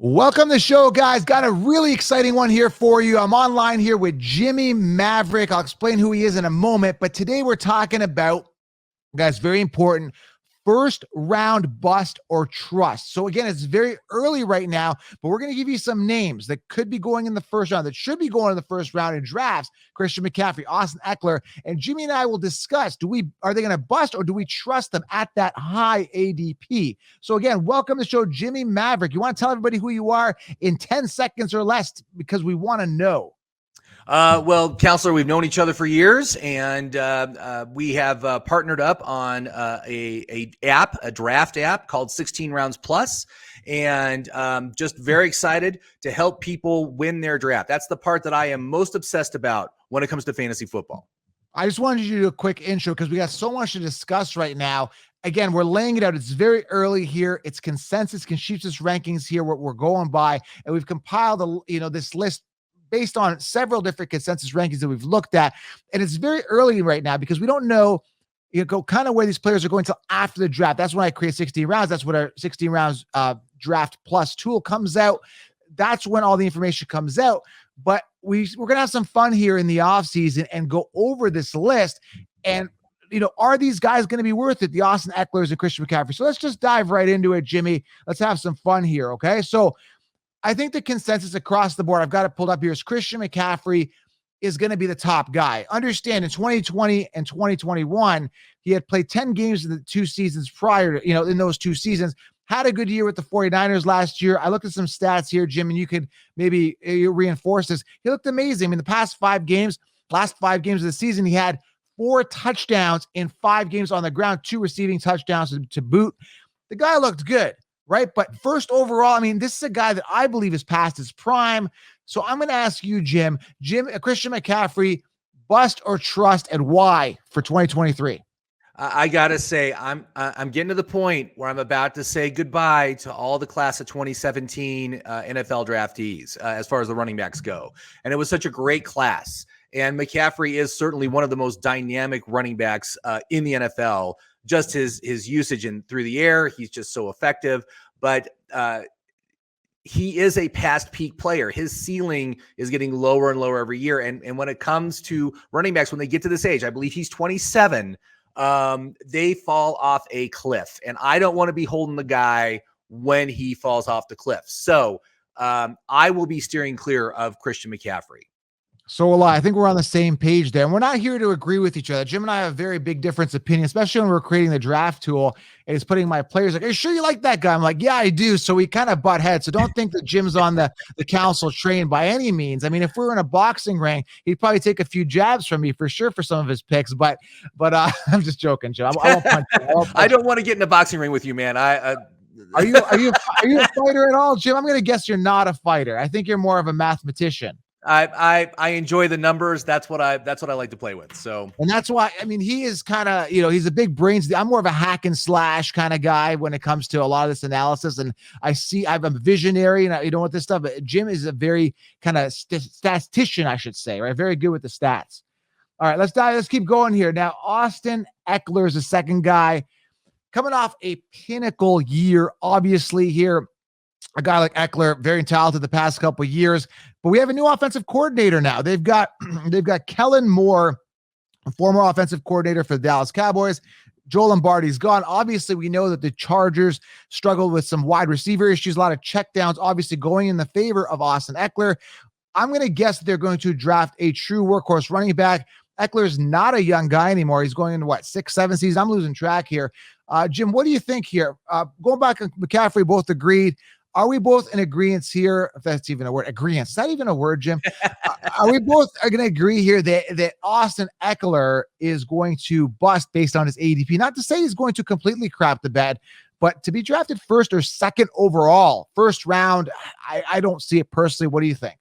Welcome to the show, guys. Got a really exciting one here for you. I'm online here with Jimmy Maverick. I'll explain who he is in a moment, but today we're talking about, guys, very important, first round bust or trust. So again, it's very early right now, but we're going to give you some names that could be going in the first round, that should be going in the first round in drafts. Christian McCaffrey, Austin Ekeler, and Jimmy and I will discuss, are they going to bust or do we trust them at that high ADP? So again, welcome to the show, Jimmy Maverick. You want to tell everybody who you are in 10 seconds or less because we want to know. Well, Counselor, we've known each other for years, and we have partnered up on a draft app called 16 Rounds Plus, and just very excited to help people win their draft. That's the part that I am most obsessed about when it comes to fantasy football. I just wanted you to do a quick intro because we got so much to discuss right now. Again, we're laying it out. It's very early here. It's consensus, consensus rankings here, what we're going by, and we've compiled this list based on several different consensus rankings that we've looked at. And it's very early right now because we don't know, kind of where these players are going till after the draft. That's when I create 16 rounds. That's what our 16 rounds draft plus tool comes out. That's when all the information comes out. But we're going to have some fun here in the offseason and go over this list. And, are these guys going to be worth it? The Austin Ekelers and Christian McCaffrey. So let's just dive right into it, Jimmy. Let's have some fun here. Okay. So I think the consensus across the board, I've got it pulled up here, is Christian McCaffrey is going to be the top guy. Understand, in 2020 and 2021, he had played 10 games in the 2 seasons prior to, in those 2 seasons, had a good year with the 49ers last year. I looked at some stats here, Jim, and you could maybe reinforce this. He looked amazing. I mean, the last 5 games of the season, he had 4 touchdowns in 5 games on the ground, 2 receiving touchdowns to boot. The guy looked good. Right. But first overall, I mean, this is a guy that I believe is past his prime. So I'm going to ask you, Jim, Christian McCaffrey, bust or trust, and why for 2023? I got to say, I'm getting to the point where I'm about to say goodbye to all the class of 2017 NFL draftees as far as the running backs go. And it was such a great class. And McCaffrey is certainly one of the most dynamic running backs in the NFL. Just his usage through the air, he's just so effective. But he is a past peak player. His ceiling is getting lower and lower every year. And when it comes to running backs, when they get to this age, I believe he's 27, they fall off a cliff. And I don't want to be holding the guy when he falls off the cliff. So I will be steering clear of Christian McCaffrey. So will I. I think we're on the same page there. And we're not here to agree with each other. Jim and I have a very big difference of opinion, especially when we're creating the draft tool. And it's putting my players like, are you sure you like that guy? I'm like, yeah, I do. So we kind of butt heads. So don't think that Jim's on the council train by any means. I mean, if we were in a boxing ring, he'd probably take a few jabs from me for sure for some of his picks. But I'm just joking, Jim. I won't punch you. I don't want to get in a boxing ring with you, man. Are you a fighter at all, Jim? I'm going to guess you're not a fighter. I think you're more of a mathematician. I enjoy the numbers. That's what I like to play with. So, and that's why, I mean, he is kind of, he's a big brains. I'm more of a hack and slash kind of guy when it comes to a lot of this analysis. And I'm a visionary and with this stuff, but Jim is a very kind of statistician, I should say, right? Very good with the stats. All right, let's keep going here. Now, Austin Ekeler is the second guy coming off a pinnacle year, obviously here. A guy like Ekeler, very talented the past couple of years, but we have a new offensive coordinator now. They've got Kellen Moore, a former offensive coordinator for the Dallas Cowboys. Joe Lombardi's gone. Obviously, we know that the Chargers struggled with some wide receiver issues, a lot of checkdowns, obviously going in the favor of Austin Ekeler. I'm going to guess that they're going to draft a true workhorse running back. Eckler's not a young guy anymore. He's going into 6, 7 seasons. I'm losing track here. Jim, what do you think here? Going back on McCaffrey, both agreed. Are we both in agreement here? If that's even a word, agreement. Is that even a word, Jim? Are we both going to agree here that Austin Ekeler is going to bust based on his ADP? Not to say he's going to completely crap the bed, but to be drafted first or second overall, first round, I don't see it personally. What do you think?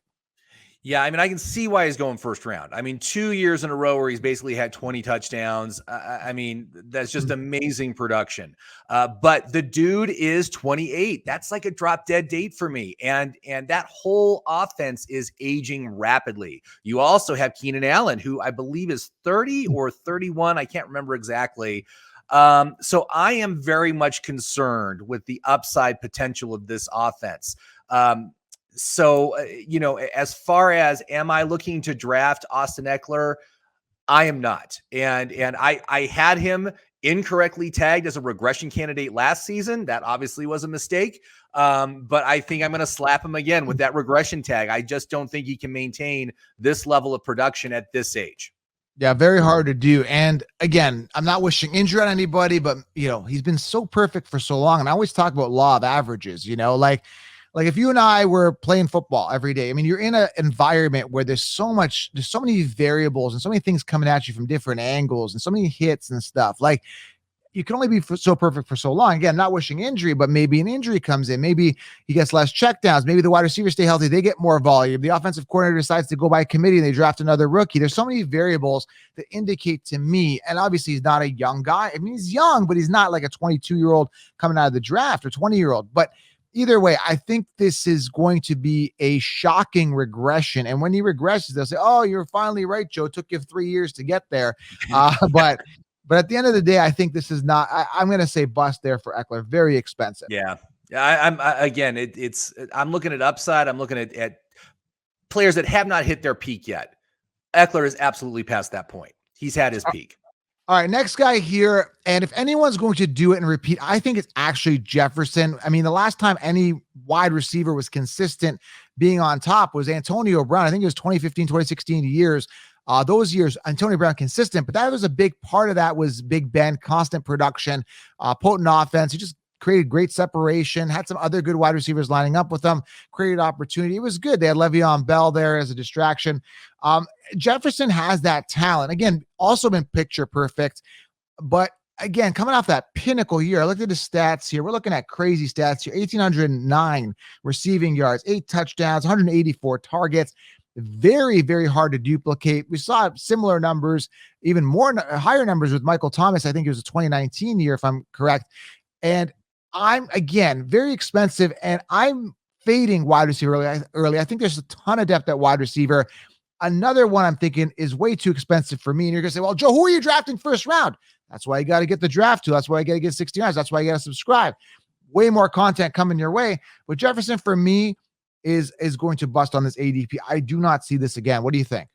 Yeah, I mean, I can see why he's going first round. I mean, 2 years in a row where he's basically had 20 touchdowns. I mean, that's just amazing production. But the dude is 28. That's like a drop dead date for me. And that whole offense is aging rapidly. You also have Keenan Allen, who I believe is 30 or 31. I can't remember exactly. So I am very much concerned with the upside potential of this offense. As far as am I looking to draft Austin Ekeler? I am not. And I had him incorrectly tagged as a regression candidate last season. That obviously was a mistake. But I think I'm going to slap him again with that regression tag. I just don't think he can maintain this level of production at this age. Yeah, very hard to do. And again, I'm not wishing injury on anybody, but he's been so perfect for so long. And I always talk about law of averages, like if you and I were playing football every day, I mean, you're in an environment where there's so many variables and so many things coming at you from different angles and so many hits and stuff. Like, you can only be so perfect for so long. Again, not wishing injury, but maybe an injury comes in. Maybe he gets less checkdowns. Maybe the wide receivers stay healthy. They get more volume. The offensive coordinator decides to go by committee and they draft another rookie. There's so many variables that indicate to me, and obviously he's not a young guy. I mean, he's young, but he's not like a 22-year-old coming out of the draft or 20-year-old. But either way, I think this is going to be a shocking regression. And when he regresses, they'll say, oh, you're finally right, Joe. It took you 3 years to get there. But at the end of the day, I think this is not. I'm going to say bust there for Ekeler. Very expensive. Yeah. I'm looking at upside. I'm looking at players that have not hit their peak yet. Ekeler is absolutely past that point. He's had his peak. All right, next guy here. And if anyone's going to do it and repeat, I think it's actually Jefferson. I mean, the last time any wide receiver was consistent being on top was Antonio Brown. I think it was 2015, 2016 years. Those years, Antonio Brown consistent, but that was a big part of that was Big Ben, constant production, potent offense. He just created great separation, had some other good wide receivers lining up with them, created opportunity. It was good. They had Le'Veon Bell there as a distraction. Jefferson has that talent. Again, also been picture perfect, but again, coming off that pinnacle year, I looked at the stats here. We're looking at crazy stats here. 1,809 receiving yards, 8 touchdowns, 184 targets. Very, very hard to duplicate. We saw similar numbers, even more higher numbers with Michael Thomas. I think it was a 2019 year, if I'm correct. And I'm, again, very expensive, and I'm fading wide receiver early. I think there's a ton of depth at wide receiver. Another one I'm thinking is way too expensive for me. And you're going to say, well, Joe, who are you drafting first round? That's why you got to get the draft tool. That's why you got to get 69. That's why you got to subscribe. Way more content coming your way. But Jefferson, for me, is going to bust on this ADP. I do not see this again. What do you think?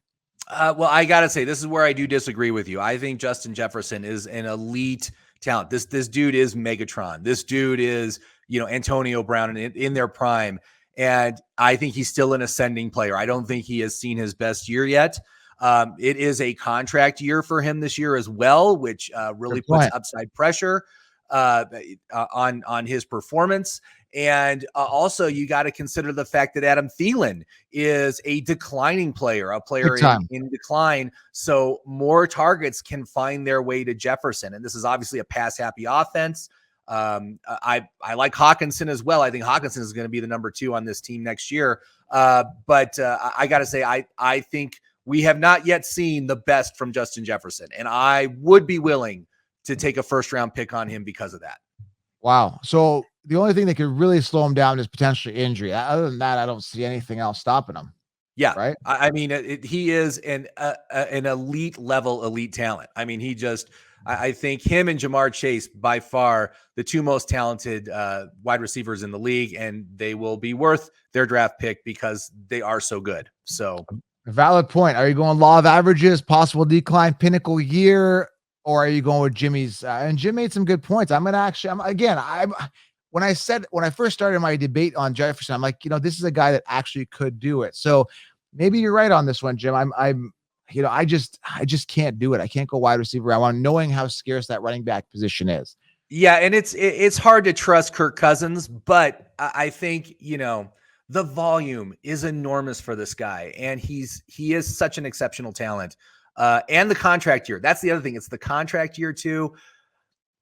Well, I got to say, this is where I do disagree with you. I think Justin Jefferson is an elite talent. This dude is Megatron. This dude is, Antonio Brown in their prime. And I think he's still an ascending player. I don't think he has seen his best year yet. It is a contract year for him this year as well, which really puts upside pressure on his performance. And also, you got to consider the fact that Adam Thielen is a declining player, a player in decline. So more targets can find their way to Jefferson. And this is obviously a pass-happy offense. I like Hawkinson as well. I think Hawkinson is going to be the number 2 on this team next year. But I got to say, I think we have not yet seen the best from Justin Jefferson. And I would be willing to take a first-round pick on him because of that. Wow. So the only thing that could really slow him down is potentially injury. Other than that, I don't see anything else stopping him. Yeah. Right. I mean, he is an elite talent. I mean, I think him and JaMarr Chase, by far the 2 most talented wide receivers in the league, and they will be worth their draft pick because they are so good. So valid point. Are you going law of averages, possible decline, pinnacle year? Or are you going with Jimmy's? And Jim made some good points. When I first started my debate on Jefferson, I'm like, this is a guy that actually could do it. So maybe you're right on this one, Jim. I just can't do it. I can't go wide receiver. I want knowing how scarce that running back position is. Yeah. And it's hard to trust Kirk Cousins, but I think, the volume is enormous for this guy. And he is such an exceptional talent. And the contract year. That's the other thing. It's the contract year too.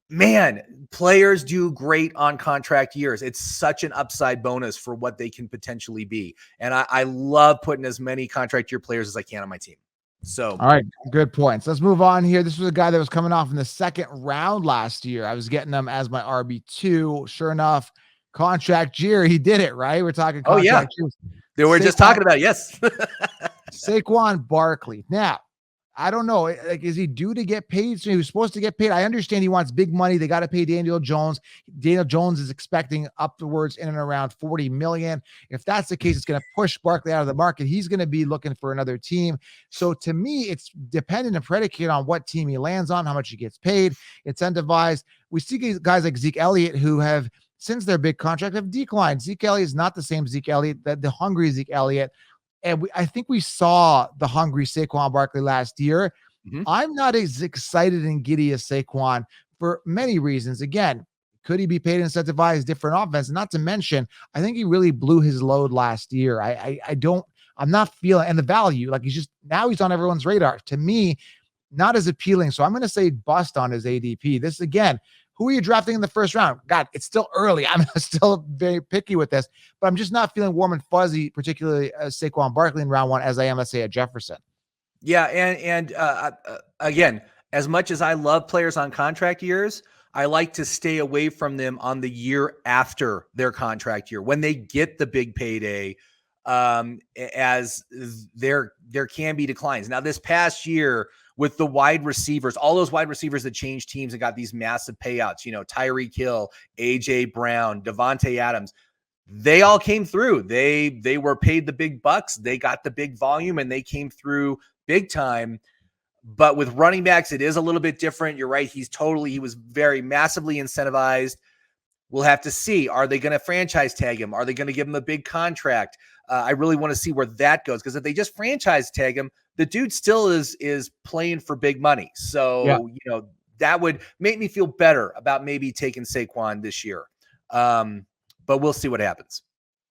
Man, players do great on contract years. It's such an upside bonus for what they can potentially be. And I love putting as many contract year players as I can on my team. So, all right, good points. Let's move on here. This was a guy that was coming off in the 2nd round last year. I was getting him as my RB2. Sure enough, contract year, he did it, right? We're talking contract years. They were just talking about, yes. Saquon Barkley. Now, I don't know. Like, is he due to get paid? So he was supposed to get paid. I understand he wants big money. They got to pay Daniel Jones. Daniel Jones is expecting upwards in and around 40 million. If that's the case, it's going to push Barkley out of the market. He's going to be looking for another team. So to me, it's dependent and predicated on what team he lands on, how much he gets paid, incentivized. We see guys like Zeke Elliott who have, since their big contract, have declined. Zeke Elliott is not the same Zeke Elliott, the hungry Zeke Elliott. And I think we saw the hungry Saquon Barkley last year. Mhm. I'm not as excited and giddy as Saquon for many reasons. Again, could he be paid and incentivized different offense? Not to mention, I think he really blew his load last year. I'm not feeling, and the value, like now he's on everyone's radar. To me, not as appealing. So I'm going to say bust on his ADP. This again, who are you drafting in the first round? God, it's still early. I'm still very picky with this, but I'm just not feeling warm and fuzzy, particularly Saquon Barkley in round one, as I am, let's say, a Jefferson. Yeah, and again, as much as I love players on contract years, I like to stay away from them on the year after their contract year when they get the big payday, as there can be declines. Now, this past year with the wide receivers, all those wide receivers that changed teams and got these massive payouts, Tyreek Hill, AJ Brown, Davante Adams, they all came through. They were paid the big bucks. They got the big volume and they came through big time. But with running backs, it is a little bit different. You're right. He was very massively incentivized. We'll have to see. Are they going to franchise tag him? Are they going to give him a big contract? I really want to see where that goes, because if they just franchise tag him, the dude still is playing for big money. So, that would make me feel better about maybe taking Saquon this year. But we'll see what happens.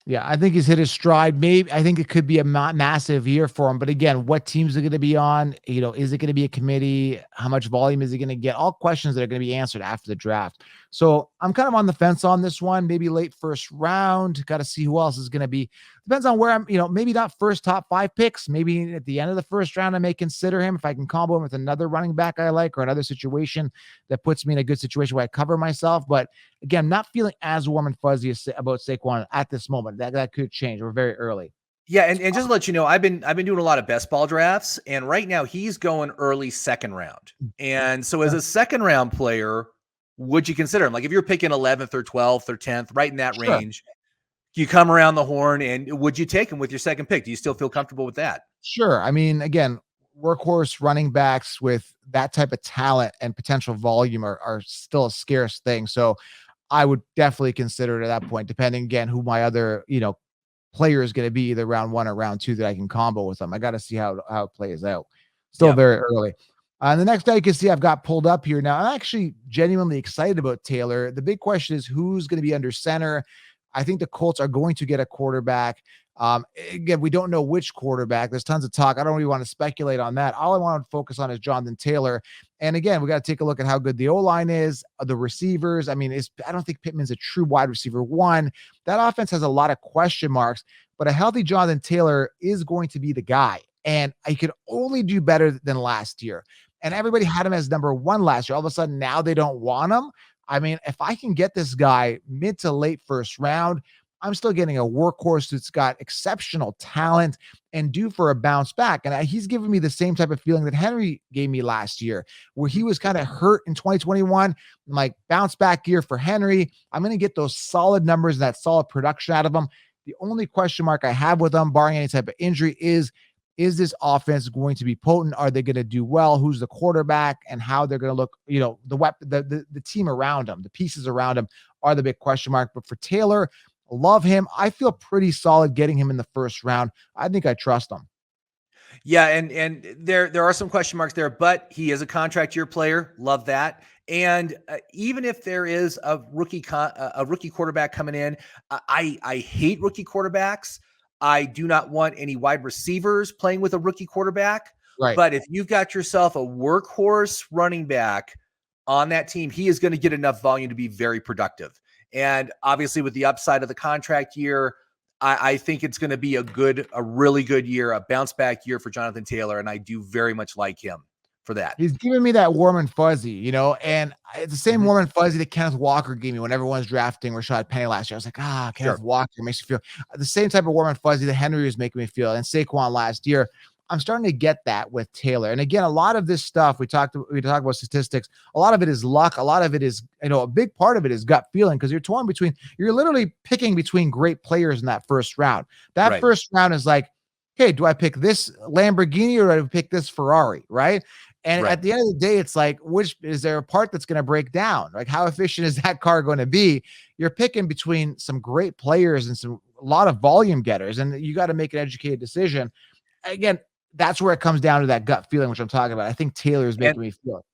Yeah, I think he's hit his stride. Maybe I think it could be a massive year for him. But again, what teams are going to be on? Is it going to be a committee? How much volume is he going to get? All questions that are going to be answered after the draft. So I'm kind of on the fence on this one. Maybe late first round. Got to see who else is going to be. Depends on where I'm. Maybe not first top 5 picks. Maybe at the end of the first round, I may consider him if I can combo him with another running back I like or another situation that puts me in a good situation where I cover myself. But again, not feeling as warm and fuzzy about Saquon at this moment. That could change. We're very early. Yeah, and just to let you know, I've been doing a lot of best ball drafts, and right now he's going early second round. And so as a second round player, would you consider him? Like if you're picking 11th or 12th or 10th, right in that range, you come around the horn, and would you take him with your second pick? Do you still feel comfortable with that? Sure. I mean, again, workhorse running backs with that type of talent and potential volume are still a scarce thing. So I would definitely consider it at that point, depending again who my other, player is going to be, either round 1 or round 2 that I can combo with them. I got to see how it plays out. Still very early. And the next guy you can see I've got pulled up here now. I'm actually genuinely excited about Taylor. The big question is who's going to be under center. I think the Colts are going to get a quarterback. Again, we don't know which quarterback. There's tons of talk. I don't really want to speculate on that. All I want to focus on is Jonathan Taylor. And again, we got to take a look at how good the O-line is, the receivers. I mean, I don't think Pittman's a true wide receiver one. That offense has a lot of question marks, but a healthy Jonathan Taylor is going to be the guy. And I could only do better than last year. And everybody had him as number 1 last year. All of a sudden, now they don't want him. I mean, if I can get this guy mid to late first round, I'm still getting a workhorse that's got exceptional talent and due for a bounce back. And he's giving me the same type of feeling that Henry gave me last year, where he was kind of hurt in 2021. I'm like, bounce back year for Henry. I'm going to get those solid numbers and that solid production out of him. The only question mark I have with them, barring any type of injury, is this offense going to be potent? Are they going to do well? Who's the quarterback and how they're going to look? The team around him, the pieces around him are the big question mark. But for Taylor, love him. I feel pretty solid getting him in the first round. I think I trust him. Yeah, and there are some question marks there, but he is a contract year player. Love that. And even if there is a rookie quarterback coming in, I hate rookie quarterbacks. I do not want any wide receivers playing with a rookie quarterback. Right. But if you've got yourself a workhorse running back on that team, he is going to get enough volume to be very productive. And obviously with the upside of the contract year, I think it's going to be a really good year, a bounce back year for Jonathan Taylor. And I do very much like him for that. He's giving me that warm and fuzzy, and it's the same warm and fuzzy that Kenneth Walker gave me when everyone was drafting Rashad Penny last year. I was like, Kenneth Walker makes me feel the same type of warm and fuzzy that Henry was making me feel, and Saquon last year. I'm starting to get that with Taylor. And again, a lot of this stuff we talk about statistics. A lot of it is luck. A lot of it is, a big part of it is gut feeling, because you're literally picking between great players in that first round. That Right. first round is like, hey, do I pick this Lamborghini or do I pick this Ferrari? Right. And at the end of the day, it's like, which is there a part that's going to break down? Like, how efficient is that car going to be? You're picking between some great players and a lot of volume getters, and you got to make an educated decision. Again, that's where it comes down to that gut feeling, which I'm talking about. I think Taylor is making me feel it.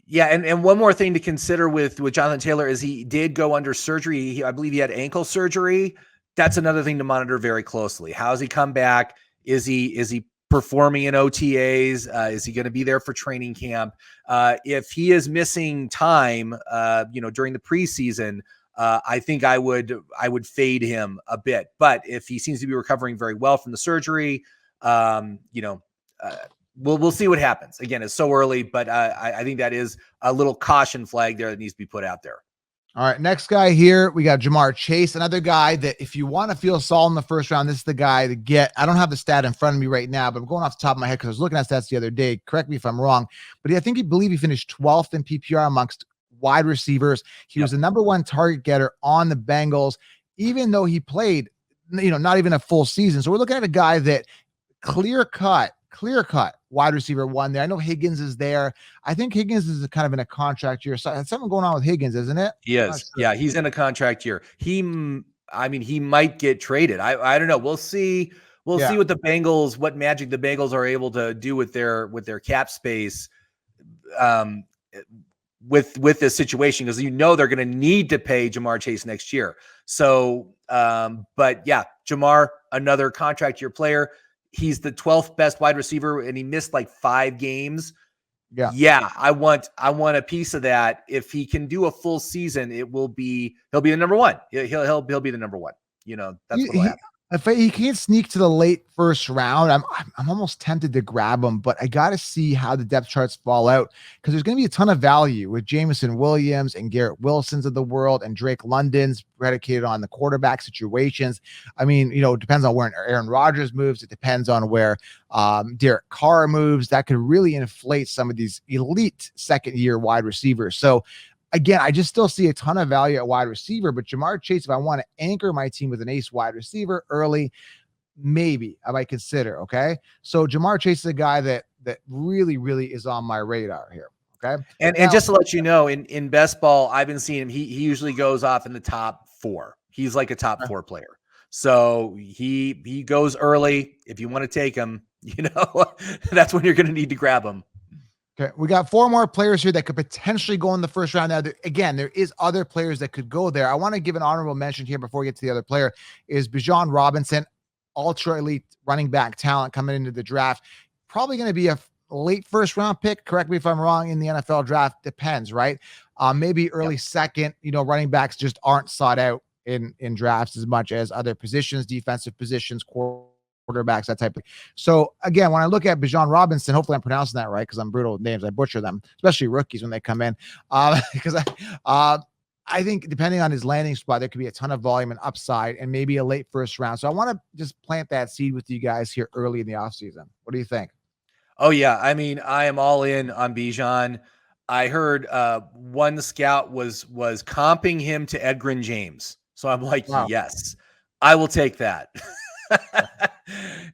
Yeah, and one more thing to consider with Jonathan Taylor is he did go under surgery. I believe he had ankle surgery. That's another thing to monitor very closely. How does he come back? Is he performing in OTAs? Is he going to be there for training camp? If he is missing time, during the preseason, I think I would fade him a bit. But if he seems to be recovering very well from the surgery, we'll see what happens. Again, it's so early, but I think that is a little caution flag there that needs to be put out there. All right, next guy here, we got JaMarr Chase, another guy that if you want to feel solid in the first round, this is the guy to get. I don't have the stat in front of me right now, but I'm going off the top of my head because I was looking at stats the other day. Correct me if I'm wrong, but I believe he finished 12th in PPR amongst wide receivers. He was the number one target getter on the Bengals, even though he played, not even a full season. So we're looking at a guy that clear cut wide receiver one there. I know Higgins is there. I think Higgins is kind of in a contract year. So that's something going on with Higgins, isn't it? He is. Sure. Yeah, he's in a contract year. He might get traded. I don't know. We'll see. We'll see what what magic the Bengals are able to do with their cap space with this situation, because they're going to need to pay JaMarr Chase next year. So, but yeah, JaMarr, another contract year player. He's the 12th best wide receiver, and he missed like 5 games. Yeah. I want a piece of that. If he can do a full season, he'll be the number one. He'll be the number one. That's what'll happen. If he can't sneak to the late first round, I'm almost tempted to grab him, but I got to see how the depth charts fall out, because there's going to be a ton of value with Jameson Williams and Garrett Wilsons of the world and Drake London's predicated on the quarterback situations. I mean, it depends on where Aaron Rodgers moves. It depends on where Derek Carr moves. That could really inflate some of these elite second-year wide receivers. So again, I just still see a ton of value at wide receiver, but JaMarr Chase, if I want to anchor my team with an ace wide receiver early, maybe I might consider. Okay. So JaMarr Chase is a guy that really, really is on my radar here. Okay. And just to let you know, in best ball, I've been seeing him. He usually goes off in the top 4. He's like a top 4 player. So he goes early. If you want to take him, that's when you're going to need to grab him. Okay, we got 4 more players here that could potentially go in the first round. Now, there is other players that could go there. I want to give an honorable mention here before we get to the other player is Bijan Robinson, ultra elite running back talent coming into the draft. Probably going to be a late first round pick. Correct me if I'm wrong in the NFL draft. Depends, right? Maybe early second. Running backs just aren't sought out in drafts as much as other positions, defensive positions, quarterbacks, that type of thing. So again, when I look at Bijan Robinson, hopefully I'm pronouncing that right, because I'm brutal with names. I butcher them, especially rookies when they come in. Because I think depending on his landing spot, there could be a ton of volume and upside and maybe a late first round. So I want to just plant that seed with you guys here early in the offseason. What do you think? Oh yeah. I mean, I am all in on Bijan. I heard one scout was comping him to Edgerrin James. So I'm like, wow. Yes, I will take that.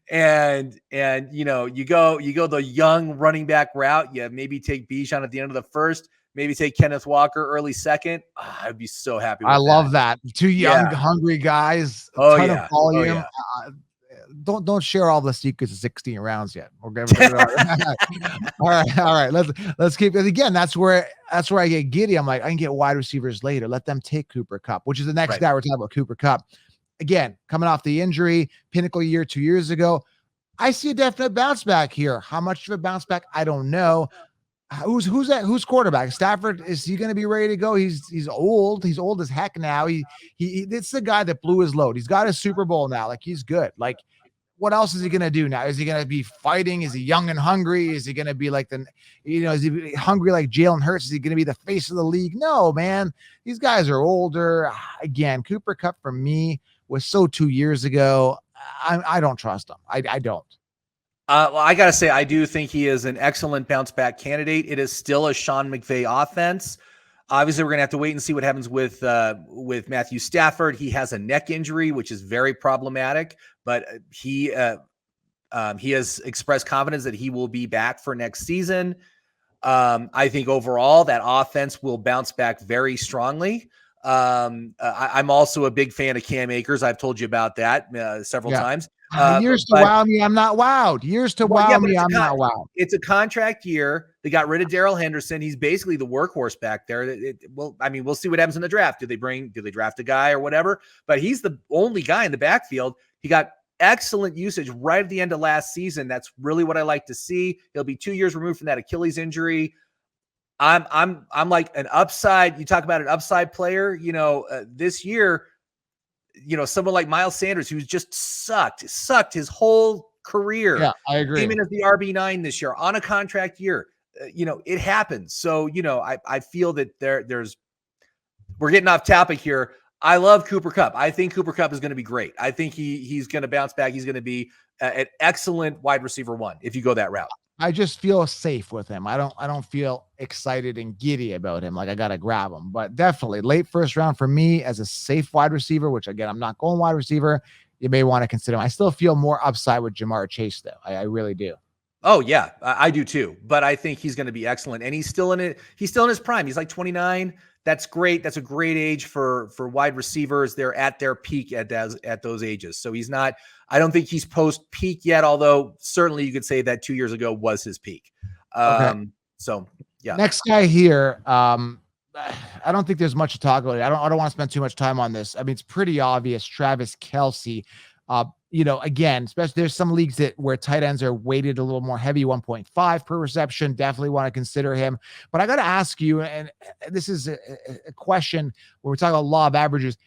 and you go the young running back route. You maybe take Bijan at the end of the first, maybe take Kenneth Walker early second. I'd be so happy with I love that. 2 young, hungry guys. Oh ton yeah. Of volume. Oh, yeah. Don't share all the secrets of 16 rounds yet. All right. Let's keep it again. That's where I get giddy. I'm like, I can get wide receivers later. Let them take Cooper Kupp, which is the next guy we're talking about, Cooper Kupp. Again, coming off the injury, pinnacle year 2 years ago. I see a definite bounce back here. How much of a bounce back? I don't know. Who's that? Who's quarterback? Stafford, is he going to be ready to go? He's old. He's old as heck now. It's the guy that blew his load. He's got a Super Bowl now. Like, he's good. Like, what else is he going to do now? Is he going to be fighting? Is he young and hungry? Is he going to be like is he hungry like Jalen Hurts? Is he going to be the face of the league? No, man. These guys are older. Again, Cooper Kupp for me was so 2 years ago. I don't trust him. I don't. Well, I got to say, I do think he is an excellent bounce back candidate. It is still a Sean McVay offense. Obviously, we're going to have to wait and see what happens with Matthew Stafford. He has a neck injury, which is very problematic, but he has expressed confidence that he will be back for next season. I think overall that offense will bounce back very strongly. I'm also a big fan of Cam Akers. I've told you about that several times. Years to wow me, I'm not wowed. Years to wow me, I'm not wowed. It's a contract year. They got rid of Darrell Henderson. He's basically the workhorse back there. We'll see what happens in the draft. Do they draft a guy or whatever? But he's the only guy in the backfield. He got excellent usage right at the end of last season. That's really what I like to see. He'll be 2 years removed from that Achilles injury. I'm like an upside. You talk about an upside player, this year, someone like Miles Sanders, who's just sucked his whole career. Yeah, I agree. Came in as the RB9 this year on a contract year. It happens. So, I feel that we're getting off topic here. I love Cooper Kupp. I think Cooper Kupp is going to be great. I think he's going to bounce back. He's going to be an excellent wide receiver one if you go that route. I just feel safe with him. I don't feel excited and giddy about him. Like I got to grab him, but definitely late first round for me as a safe wide receiver, which again, I'm not going wide receiver. You may want to consider him. I still feel more upside with JaMarr Chase though. I really do. Oh yeah, I do too. But I think he's going to be excellent, and he's still in it. He's still in his prime. He's like 29. That's great. That's a great age for wide receivers. They're at their peak at those ages. So he's not. I don't think he's post peak yet. Although certainly you could say that 2 years ago was his peak. Okay. So yeah. Next guy here. I don't think there's much to talk about. I don't want to spend too much time on this. I mean, it's pretty obvious. Travis Kelce. Again, especially there's some leagues where tight ends are weighted a little more heavy, 1.5 per reception. Definitely want to consider him. But I got to ask you, and this is a question where we're talking about law of averages.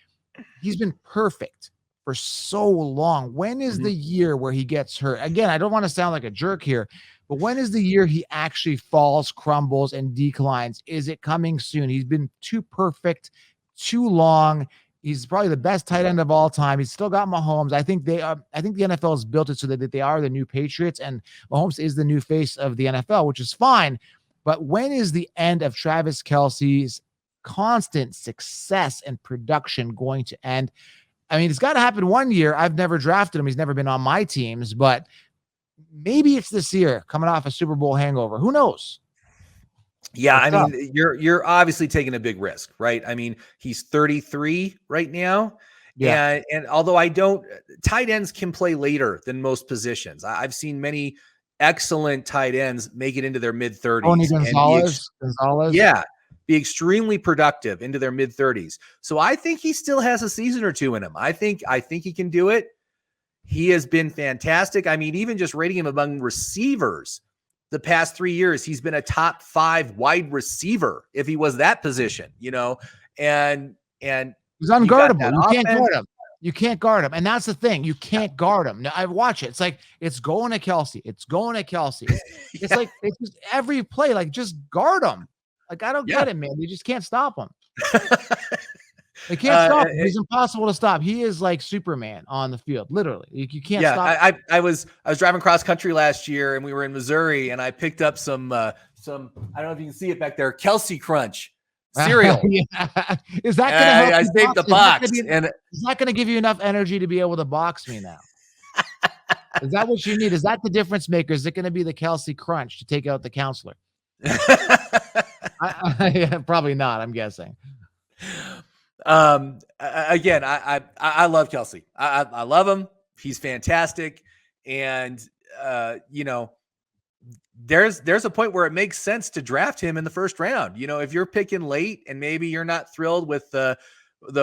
He's been perfect for so long. When is the year where he gets hurt? Again, I don't want to sound like a jerk here, but when is the year he actually falls, crumbles, and declines? Is it coming soon? He's been too perfect, too long. He's probably the best tight end of all time. He's still got Mahomes. I think the NFL has built it so that they are the new Patriots, and Mahomes is the new face of the NFL, which is fine. But when is the end of Travis Kelce's constant success and production going to end? I mean, it's got to happen one year. I've never drafted him. He's never been on my teams, but maybe it's this year coming off a Super Bowl hangover. Who knows? Yeah, I mean, you're obviously taking a big risk, right? I mean, he's 33 right now. Yeah. And although tight ends can play later than most positions. I've seen many excellent tight ends make it into their mid-30s. Tony Gonzalez. Yeah, be extremely productive into their mid-30s. So I think he still has a season or two in him. I think he can do it. He has been fantastic. I mean, even just rating him among receivers, the past 3 years, he's been a top 5 wide receiver if he was that position, and he's unguardable. You can't guard him. You can't guard him. And that's the thing. You can't guard him. Now I watch it. It's like, it's going to Kelce. It's going to Kelce. It's like, it's just every play, like just guard him. Like, I don't get it, man. You just can't stop him. They can't stop him. He's impossible to stop. He is like Superman on the field, literally. You can't stop him. I was driving cross country last year, and we were in Missouri, and I picked up some I don't know if you can see it back there, Kelce Crunch cereal. Is that going to help? I saved the box, and is that going to give you enough energy to be able to box me now? Is that what you need? Is that the difference maker? Is it going to be the Kelce Crunch to take out the counselor? Probably not. I'm guessing. Again, I love Kelce. I love him. He's fantastic. And, there's a point where it makes sense to draft him in the first round. If you're picking late and maybe you're not thrilled with the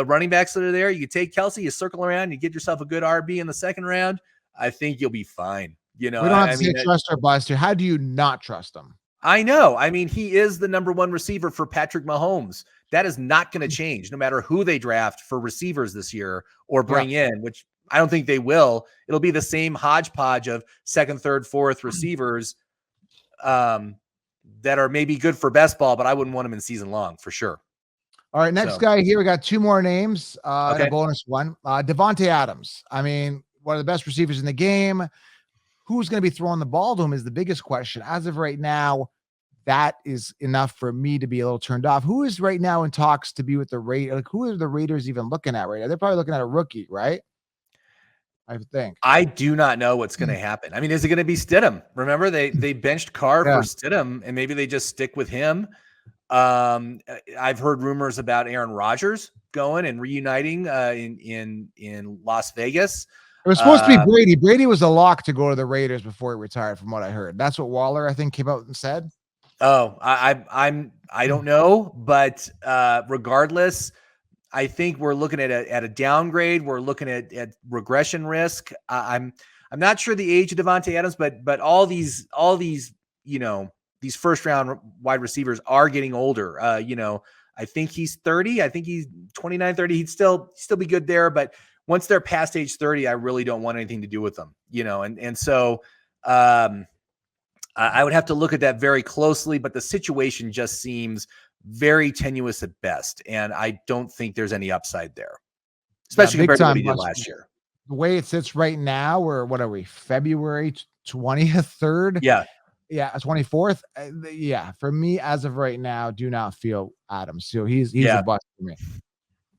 running backs that are there, you take Kelce, you circle around, you get yourself a good RB in the second round. I think you'll be fine. We don't have to say trust or bust here. How do you not trust him? I know. I mean, he is the number one receiver for Patrick Mahomes. That is not going to change no matter who they draft for receivers this year or bring in, which I don't think they will. It'll be the same hodgepodge of second, third, fourth receivers that are maybe good for best ball, but I wouldn't want them in season long for sure. All right, next guy here. We got 2 more names and a bonus one. Davante Adams. I mean, one of the best receivers in the game. who's going to be throwing the ball to him is the biggest question. As of right now, that is enough for me to be a little turned off. Who is right now in talks to be with the Raiders? Like, who are the Raiders even looking at right now? They're probably looking at a rookie, right? I think. I do not know what's going to happen. I mean, is it going to be Stidham? Remember, they benched Carr Yeah. for Stidham, and maybe they just stick with him. I've heard rumors about Aaron Rodgers going and reuniting in Las Vegas. It was supposed to be Brady. Brady was a lock to go to the Raiders before he retired, from what I heard. That's what Waller, I think, came out and said. Oh, I don't know, but regardless, I think we're looking at a downgrade. We're looking at regression risk. I'm not sure the age of Davante Adams, but all these these first round wide receivers are getting older. I think he's 30. I think he's 29, 30. He'd still be good there, but once they're past age 30, I really don't want anything to do with them. And so I would have to look at that very closely, but the situation just seems very tenuous at best, and I don't think there's any upside there, especially compared to what he did last year. The way it sits right now, we're what are we? February 20th, 3rd? Yeah. Yeah, 24th. Yeah, for me, as of right now, do not feel Adams. So he's a bust for me.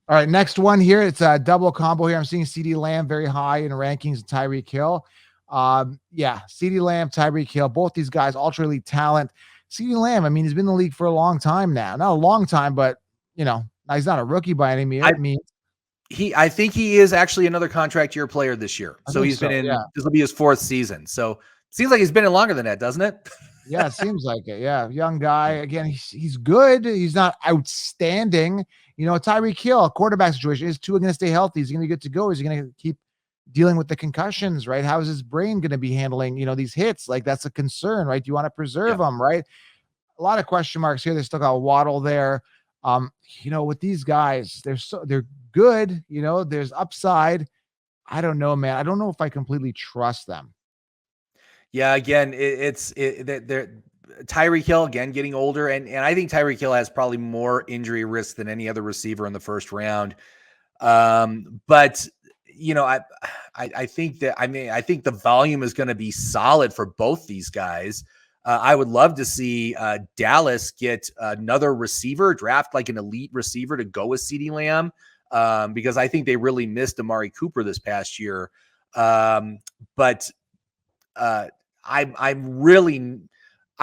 All right, next one here. It's a double combo here. I'm seeing CeeDee Lamb very high in rankings, and Tyreek Hill. CeeDee Lamb, Tyreek Hill, both these guys, ultra elite talent. CeeDee Lamb, I mean, he's been in the league for a long time now. Not a long time, but he's not a rookie by any means. I think he is actually another contract year player this year. So he's been in. Yeah. This will be his 4th season. So seems like he's been in longer than that, doesn't it? Yeah, it seems like it. Yeah, young guy. Again, he's good. He's not outstanding. Tyreek Hill, quarterback situation. Is Tua going to stay healthy? Is he going to get to go? Is he going to keep dealing with the concussions, right? How is his brain going to be handling, these hits? Like, that's a concern, right? Do you want to preserve them, right? A lot of question marks here. They still got Waddle there. With these guys, they're good. There's upside. I don't know, man. I don't know if I completely trust them. Yeah, again, they're Tyreek Hill again getting older, and I think Tyreek Hill has probably more injury risk than any other receiver in the first round. But I think the volume is going to be solid for both these guys. I would love to see Dallas get another receiver, draft like an elite receiver to go with CeeDee Lamb, because I think they really missed Amari Cooper this past year. But I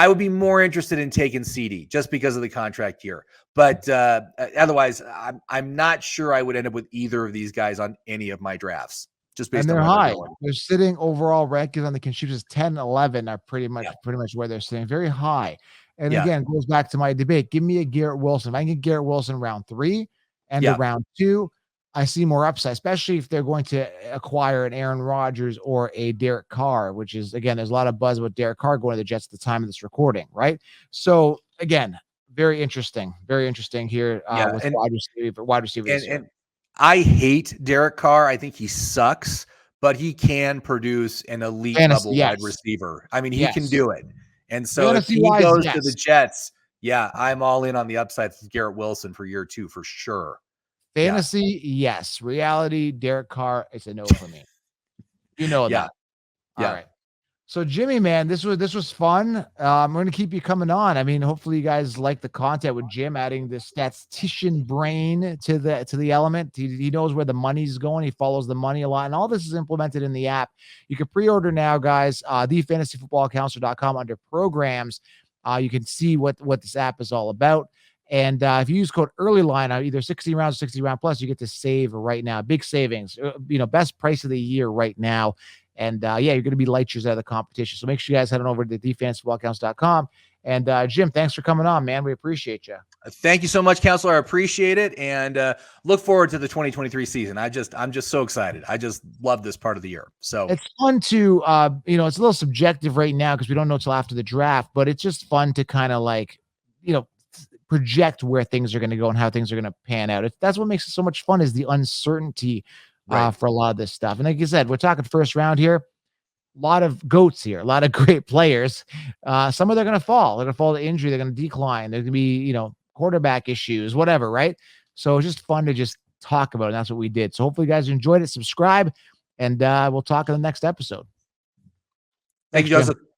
would be more interested in taking CD just because of the contract year. But otherwise, I'm not sure I would end up with either of these guys on any of my drafts. Just based and they're on high. They're sitting overall rankings on the contributors 10, 11 are pretty much where they're sitting, very high. And again, goes back to my debate. Give me a Garrett Wilson. If I can get Garrett Wilson round 3 and round 2, I see more upside, especially if they're going to acquire an Aaron Rodgers or a Derek Carr, which is, again, there's a lot of buzz about Derek Carr going to the Jets at the time of this recording, right? So, again, very interesting here with wide receivers. And I hate Derek Carr. I think he sucks, but he can produce an elite level wide receiver. I mean, he can do it. And so if he goes to the Jets, I'm all in on the upside for Garrett Wilson for year 2 for sure. Fantasy, yes. Reality, Derek Carr, it's a no for me. That. All right. So Jimmy, man, this was fun. I'm going to keep you coming on. I mean, hopefully you guys like the content with Jim adding the statistician brain to the element. He knows where the money's going. He follows the money a lot, and all this is implemented in the app. You can pre-order now, guys. TheFantasyFootballCounselor.com under programs. You can see what this app is all about. And if you use code EARLYLINE on either 60 rounds or 60 round plus, you get to save right now. Big savings, best price of the year right now. And you're going to be light years out of the competition. So make sure you guys head on over to thefantasyfootballcounselor.com. And Jim, thanks for coming on, man. We appreciate you. Thank you so much, Counselor. I appreciate it. And look forward to the 2023 season. I'm just so excited. I just love this part of the year. So it's fun to, it's a little subjective right now because we don't know until after the draft, but it's just fun to kind of project where things are going to go and how things are going to pan out. That's what makes it so much fun, is the uncertainty for a lot of this stuff. And like you said, we're talking first round here. A lot of goats here, a lot of great players. Some of them are going to fall. They're going to fall to injury. They're going to decline. There's going to be, quarterback issues, whatever, right? So it's just fun to just talk about it. And that's what we did. So hopefully you guys enjoyed it. Subscribe, and we'll talk in the next episode. Thank Thanks, you, Jim. Joseph.